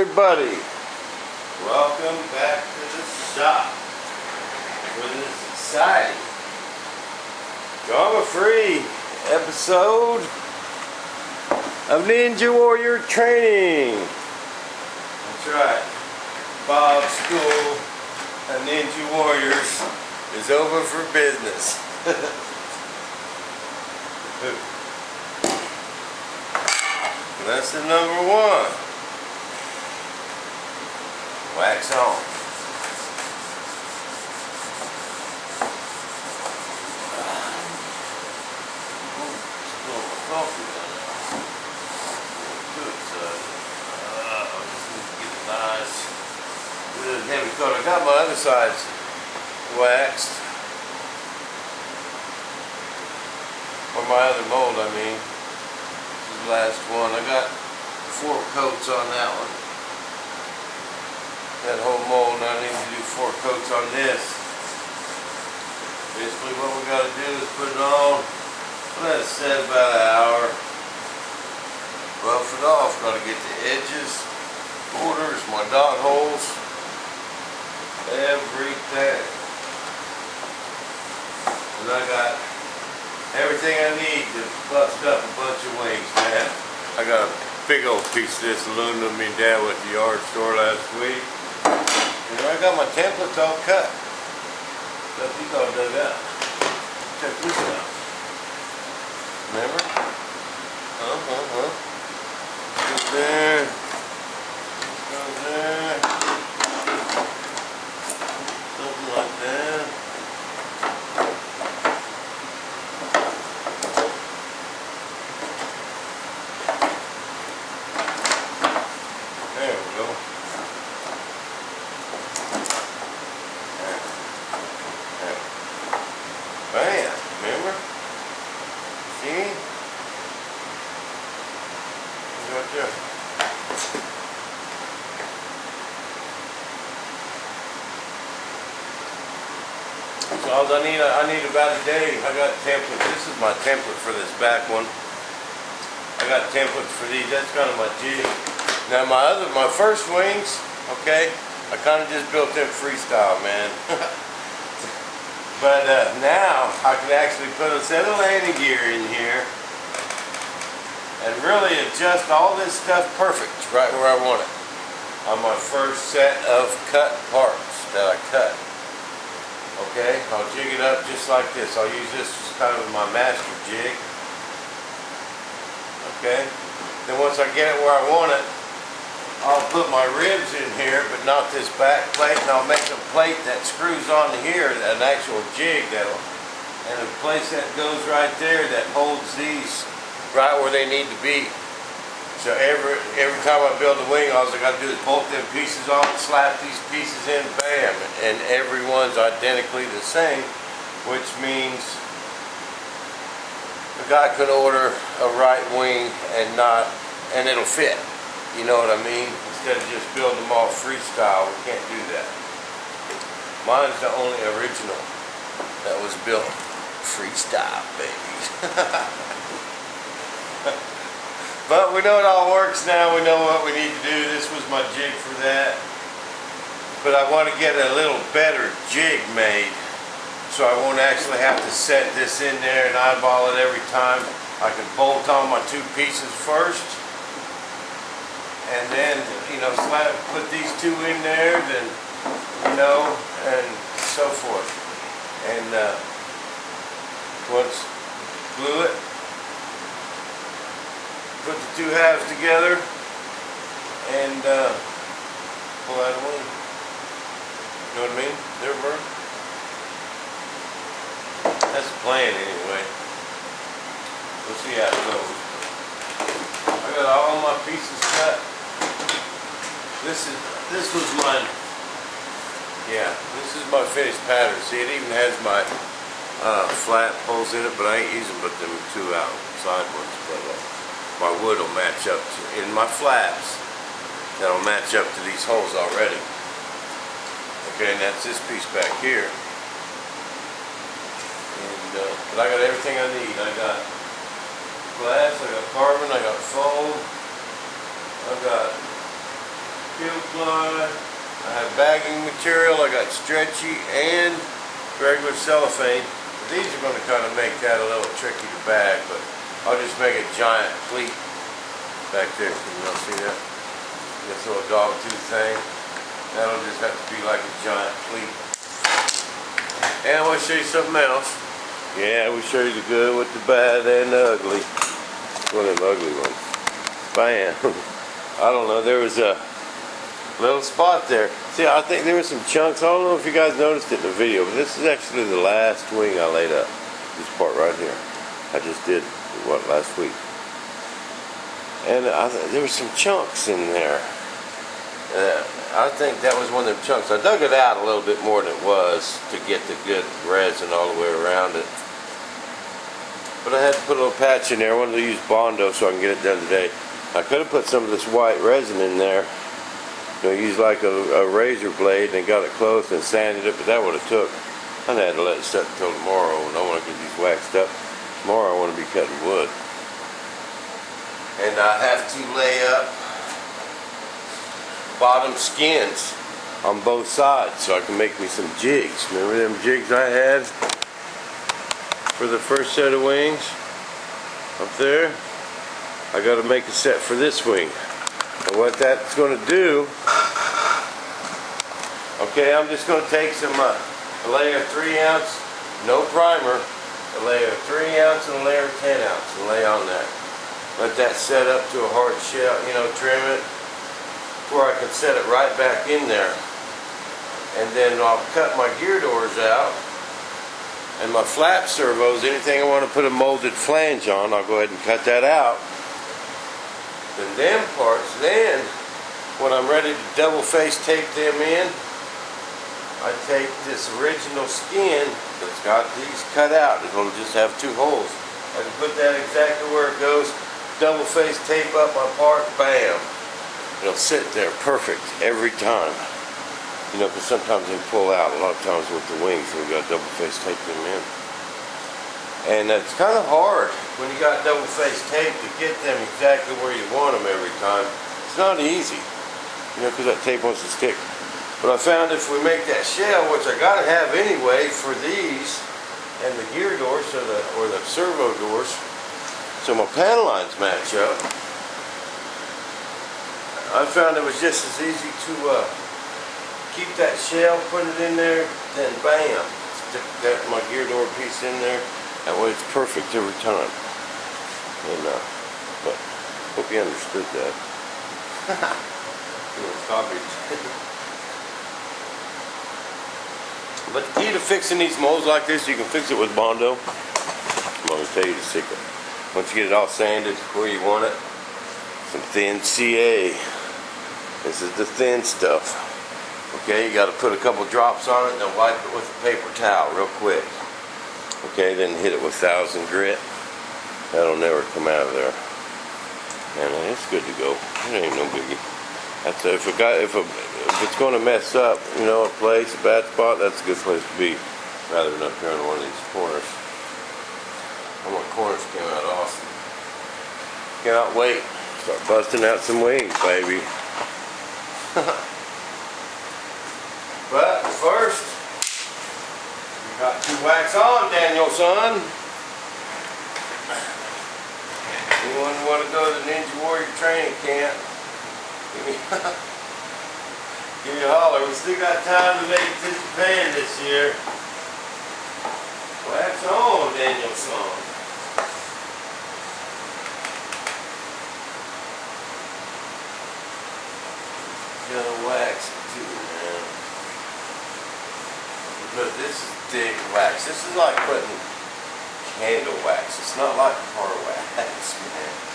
everybody. Welcome back to the shop for this exciting Drama-free episode of Ninja Warrior Training. That's right. Bob's School of Ninja Warriors is open for business. Lesson number 1. Wax on. Coffee down there. Good, son. Just need to get it nice. Good heavy coat. I got my other sides waxed. Or my other mold, I mean. This is the last one. I got 4 coats on that one. That whole mold, and I need to do 4 coats on this. Basically what we got to do is put it on, let it set about an hour, rough it off, got to get the edges, borders, my dot holes, everything. And I got everything I need to bust up a bunch of wings, man. I got a big old piece of this aluminum my dad went to the yard store last week. And I got my templates all cut. Stuff these all dug out. Check this out. Remember? Goes there. Goes there. Something like that. There we go. Bam, remember? See? Right there. So all I need about a day. I got templates. This is my template for this back one. I got templates for these. That's kind of my jig. Now my first wings, okay, I kind of just built them freestyle, man. But now I can actually put a set of landing gear in here and really adjust all this stuff perfect right where I want it on my first set of cut parts that I cut. Okay, I'll jig it up just like this. I'll use this as kind of my master jig. Okay, then once I get it where I want it, I'll put my ribs in here, but not this back plate, and I'll make a plate that screws onto here, an actual jig and a place that goes right there that holds these right where they need to be. So every time I build a wing, all I got to do is bolt them pieces on, slap these pieces in, bam, and everyone's identically the same, which means the guy could order a right wing and it'll fit. You know what I mean? Instead of just building them all freestyle, we can't do that. Mine's the only original that was built freestyle, baby. But we know it all works now. We know what we need to do. This was my jig for that. But I want to get a little better jig made, so I won't actually have to set this in there and eyeball it every time. I can bolt on my 2 pieces first. And then, put these 2 in there, then, and so forth. And once glue it, put the 2 halves together, and pull out a wing. You know what I mean? There, bro. That's the plan, anyway. We'll see how it goes. I got all my pieces cut. This was mine. Yeah, this is my finished pattern. See, it even has my flat holes in it, but I ain't using but them 2 outside ones. But my wood will match up in my flaps. That'll match up to these holes already. Okay, and that's this piece back here. And but I got everything I need. I got glass, I got carbon, I got foam, I got supply. I have bagging material. I got stretchy and regular cellophane. These are going to kind of make that a little tricky to bag, but I'll just make a giant pleat back there. Can you all see that? This little dog tooth thing. That'll just have to be like a giant pleat. And I want to show you something else. Yeah, we'll show you the good with the bad and the ugly. One of them ugly ones. Bam. I don't know, there was a little spot there. See, I think there were some chunks. I don't know if you guys noticed it in the video, but this is actually the last wing I laid up. This part right here. I just did, what, last week. And there were some chunks in there. I think that was one of them chunks. I dug it out a little bit more than it was to get the good resin all the way around it. But I had to put a little patch in there. I wanted to use Bondo so I can get it done today. I could have put some of this white resin in there. You know, use like a razor blade and got it close and sanded it, but that would have took. I had to let it set until tomorrow, and I want to get these waxed up. Tomorrow I want to be cutting wood. And I have to lay up bottom skins on both sides so I can make me some jigs. Remember them jigs I had for the first set of wings up there? I got to make a set for this wing. And what that's going to do, okay, I'm just going to take some a layer of 3 ounce, no primer, a layer of 3 ounce and a layer of 10 ounce and lay on that. Let that set up to a hard shell, you know, trim it, where I can set it right back in there. And then I'll cut my gear doors out and my flap servos. Anything I want to put a molded flange on, I'll go ahead and cut that out. Then them parts, then when I'm ready to double face tape them in, I take this original skin that's got these cut out. It'll just have 2 holes. I can put that exactly where it goes, double face tape up my part, bam. It'll sit there perfect every time. You know, because sometimes they pull out a lot of times with the wings, so we got double face tape them in. And it's kind of hard when you got double face tape to get them exactly where you want them every time. It's not easy, you know, because that tape wants to stick. But I found if we make that shell, which I got to have anyway for these and the gear doors, or the servo doors, so my panel lines match up. I found it was just as easy to keep that shell, put it in there, then bam, stick that my gear door piece in there. That way it's perfect every time. And but hope you understood that. But the key to fixing these molds like this, you can fix it with Bondo. I'm going to tell you the secret. Once you get it all sanded where you want it, some thin CA. This is the thin stuff. Okay, you got to put a couple drops on it and then wipe it with a paper towel real quick. Okay, then hit it with 1000 grit. That'll never come out of there. And it's good to go. It ain't no biggie. That's if it's going to mess up, you know, a place, a bad spot, that's a good place to be, rather than up here in one of these corners. I want corners came out awesome. Cannot wait. Start busting out some wings, baby. But first, you got to wax on, Daniel, son. Anyone want to go to the Ninja Warrior training camp? Give me a holler. We still got time to make it to Japan this year. Wax on, Daniel, son. Gonna wax it too, man. But this is thick wax. This is like putting candle wax. It's not like car wax, man.